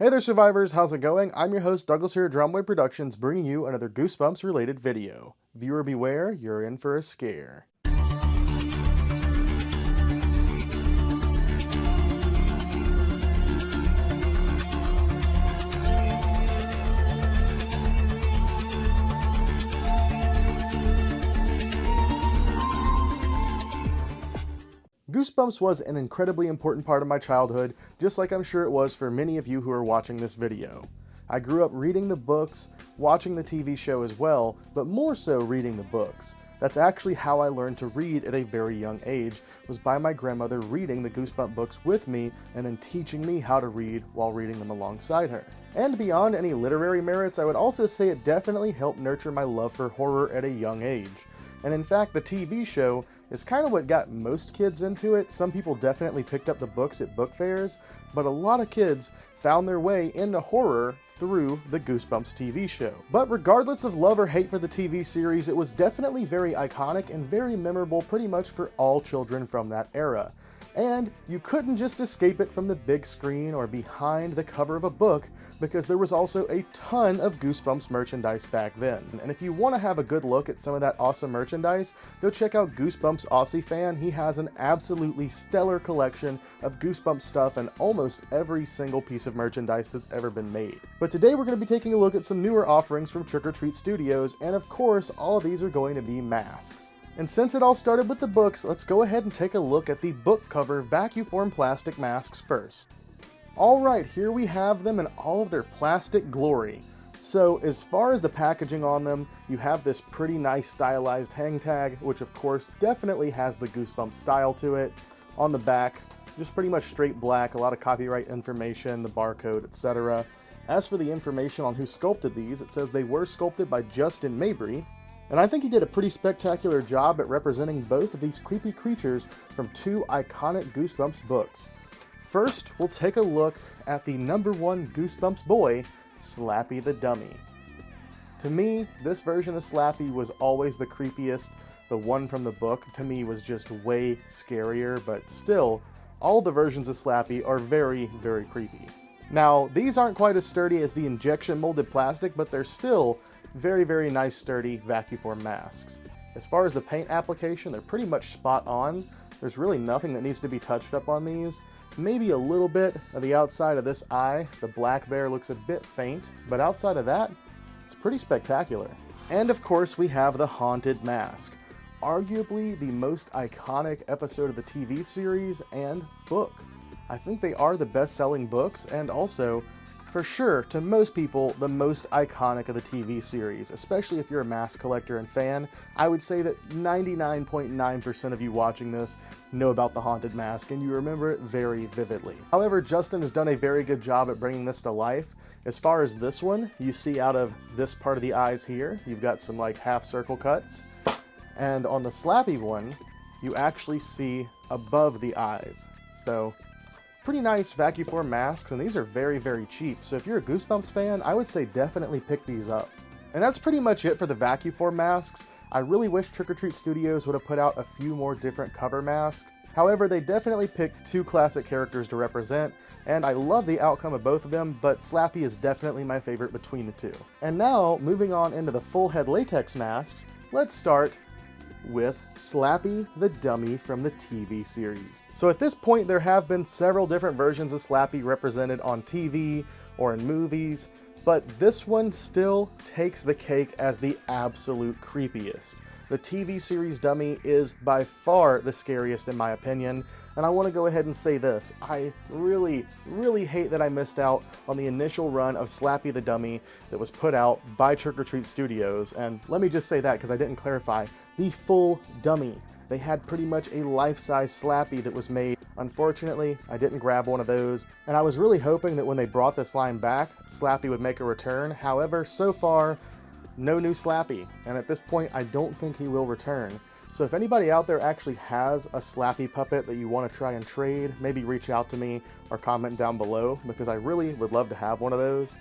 Hey there survivors, how's it going? I'm your host Douglas here at Drumway Productions, bringing you another Goosebumps related video. Viewer beware, you're in for a scare. Goosebumps was an incredibly important part of my childhood, just like I'm sure it was for many of you who are watching this video. I grew up reading the books, watching the TV show as well, but more so reading the books. That's actually how I learned to read at a very young age, was by my grandmother reading the Goosebumps books with me and then teaching me how to read while reading them alongside her. And beyond any literary merits, I would also say it definitely helped nurture my love for horror at a young age. And in fact, the TV show is kind of what got most kids into it. Some people definitely picked up the books at book fairs, but a lot of kids found their way into horror through the Goosebumps TV show. But regardless of love or hate for the TV series, it was definitely very iconic and very memorable pretty much for all children from that era. And you couldn't just escape it from the big screen or behind the cover of a book, because there was also a ton of Goosebumps merchandise back then. And if you want to have a good look at some of that awesome merchandise, go check out Goosebumps Aussie Fan. He has an absolutely stellar collection of Goosebumps stuff and almost every single piece of merchandise that's ever been made. But today we're going to be taking a look at some newer offerings from Trick or Treat Studios, and of course all of these are going to be masks. And since it all started with the books, let's go ahead and take a look at the book cover vacuform plastic masks first. Alright, here we have them in all of their plastic glory. So as far as the packaging on them, you have this pretty nice stylized hang tag, which of course definitely has the Goosebumps style to it. On the back, just pretty much straight black, a lot of copyright information, the barcode, etc. As for the information on who sculpted these, it says they were sculpted by Justin Mabry, and I think he did a pretty spectacular job at representing both of these creepy creatures from two iconic Goosebumps books. First, we'll take a look at the #1 Goosebumps boy, Slappy the Dummy. To me, this version of Slappy was always the creepiest. The one from the book, to me, was just way scarier, but still, all the versions of Slappy are very, very creepy. Now, these aren't quite as sturdy as the injection molded plastic, but they're still very, very nice sturdy vacuform masks. As far as the paint application, they're pretty much spot on. There's really nothing that needs to be touched up on these. Maybe a little bit of the outside of this eye. The black there looks a bit faint, but outside of that, it's pretty spectacular. And of course we have the Haunted Mask, arguably the most iconic episode of the TV series and book. I think they are the best-selling books, and also, for sure, to most people, the most iconic of the TV series, especially if you're a mask collector and fan. I would say that 99.9% of you watching this know about the Haunted Mask, and you remember it very vividly. However, Justin has done a very good job at bringing this to life. As far as this one, you see out of this part of the eyes here, you've got some like half circle cuts. And on the Slappy one, you actually see above the eyes. So, pretty nice vacuform masks, and these are very, very cheap. So if you're a Goosebumps fan, I would say definitely pick these up. And that's pretty much it for the vacuform masks. I really wish Trick or Treat Studios would have put out a few more different cover masks. However, they definitely picked two classic characters to represent, and I love the outcome of both of them, but Slappy is definitely my favorite between the two. And now, moving on into the full head latex masks, let's start with Slappy the Dummy from the TV series. So at this point, there have been several different versions of Slappy represented on TV or in movies, but this one still takes the cake as the absolute creepiest. The TV series Dummy is by far the scariest in my opinion, and I want to go ahead and say this. I really, really hate that I missed out on the initial run of Slappy the Dummy that was put out by Trick or Treat Studios, and let me just say that because I didn't clarify. The full dummy. They had pretty much a life-size Slappy that was made. Unfortunately, I didn't grab one of those, and I was really hoping that when they brought this line back, Slappy would make a return. However, so far, no new Slappy, and at this point, I don't think he will return. So if anybody out there actually has a Slappy puppet that you want to try and trade, maybe reach out to me or comment down below, because I really would love to have one of those.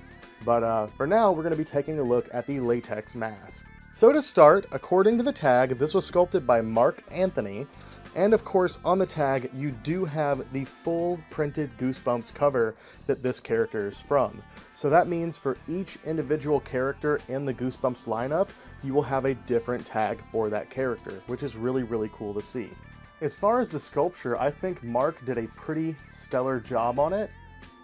But for now, we're going to be taking a look at the latex mask. So to start, according to the tag, this was sculpted by Mark Anthony, and of course on the tag you do have the full printed Goosebumps cover that this character is from. So that means for each individual character in the Goosebumps lineup, you will have a different tag for that character, which is really, really cool to see. As far as the sculpture, I think Mark did a pretty stellar job on it.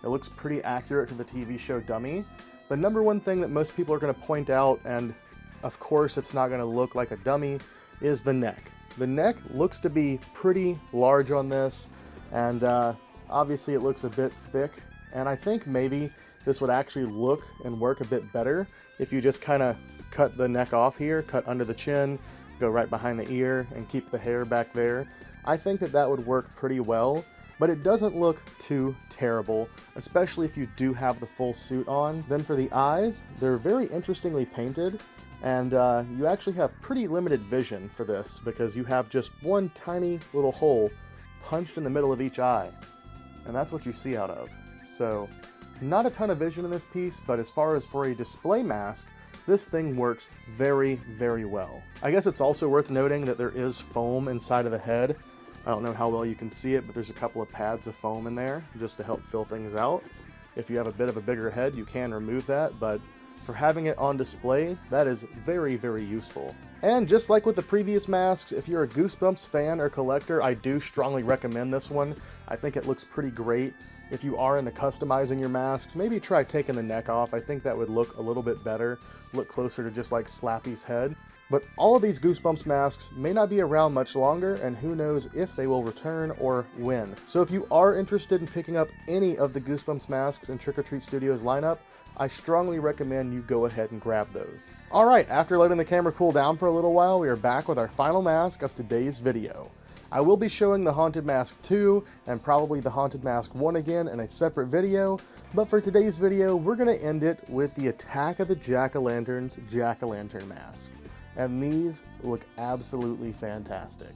It looks pretty accurate to the TV show Dummy. The number one thing that most people are going to point out, and of course it's not going to look like a dummy, is the neck. The neck looks to be pretty large on this, and obviously it looks a bit thick, and I think maybe this would actually look and work a bit better if you just kind of cut the neck off here, cut under the chin, go right behind the ear, and keep the hair back there. I think that that would work pretty well, but it doesn't look too terrible, especially if you do have the full suit on. Then for the eyes, they're very interestingly painted, and you actually have pretty limited vision for this because you have just one tiny little hole punched in the middle of each eye, and that's what you see out of. So not a ton of vision in this piece, but as far as for a display mask, this thing works very, very well. I guess it's also worth noting that there is foam inside of the head. I don't know how well you can see it, but there's a couple of pads of foam in there just to help fill things out. If you have a bit of a bigger head, you can remove that, but for having it on display, that is very, very useful. And just like with the previous masks, if you're a Goosebumps fan or collector, I do strongly recommend this one. I think it looks pretty great. If you are into customizing your masks, maybe try taking the neck off. I think that would look a little bit better, look closer to just like Slappy's head. But all of these Goosebumps masks may not be around much longer, and who knows if they will return or when. So if you are interested in picking up any of the Goosebumps masks in Trick or Treat Studios lineup, I strongly recommend you go ahead and grab those. Alright, after letting the camera cool down for a little while, we are back with our final mask of today's video. I will be showing the Haunted Mask 2 and probably the Haunted Mask 1 again in a separate video, but for today's video, we're going to end it with the Attack of the Jack-O-Lanterns Jack-O-Lantern mask. And these look absolutely fantastic.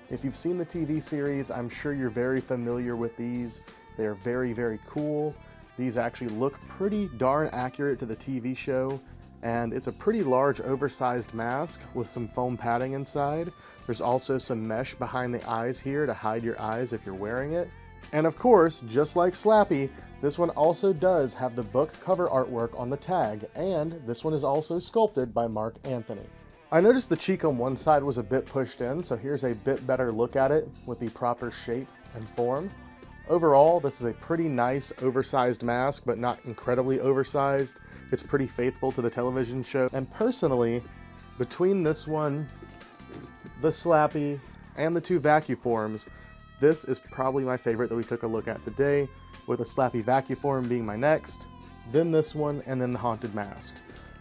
If you've seen the TV series, I'm sure you're very familiar with these. They're very, very cool. These actually look pretty darn accurate to the TV show, and it's a pretty large oversized mask with some foam padding inside. There's also some mesh behind the eyes here to hide your eyes if you're wearing it. And of course, just like Slappy, this one also does have the book cover artwork on the tag, and this one is also sculpted by Mark Anthony. I noticed the cheek on one side was a bit pushed in, so here's a bit better look at it with the proper shape and form. Overall, this is a pretty nice oversized mask, but not incredibly oversized. It's pretty faithful to the television show. And personally, between this one, the Slappy, and the two Vacuforms, this is probably my favorite that we took a look at today, with the Slappy Vacuform being my next, then this one, and then the Haunted Mask.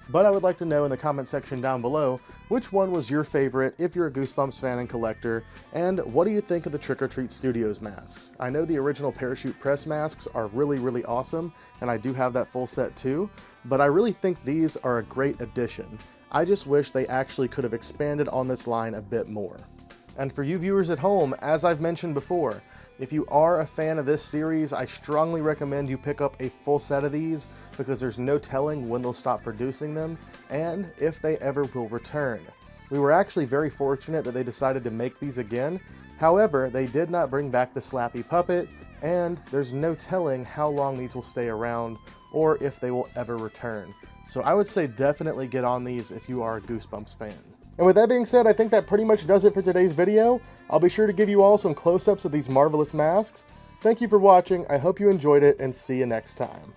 But I would like to know in the comment section down below, which one was your favorite if you're a Goosebumps fan and collector, and what do you think of the Trick or Treat Studios masks? I know the original Parachute Press masks are really, really awesome, and I do have that full set too, but I really think these are a great addition. I just wish they actually could have expanded on this line a bit more. And for you viewers at home, as I've mentioned before, if you are a fan of this series, I strongly recommend you pick up a full set of these because there's no telling when they'll stop producing them and if they ever will return. We were actually very fortunate that they decided to make these again. However, they did not bring back the Slappy puppet, and there's no telling how long these will stay around or if they will ever return. So I would say definitely get on these if you are a Goosebumps fan. And with that being said, I think that pretty much does it for today's video. I'll be sure to give you all some close-ups of these marvelous masks. Thank you for watching, I hope you enjoyed it, and see you next time.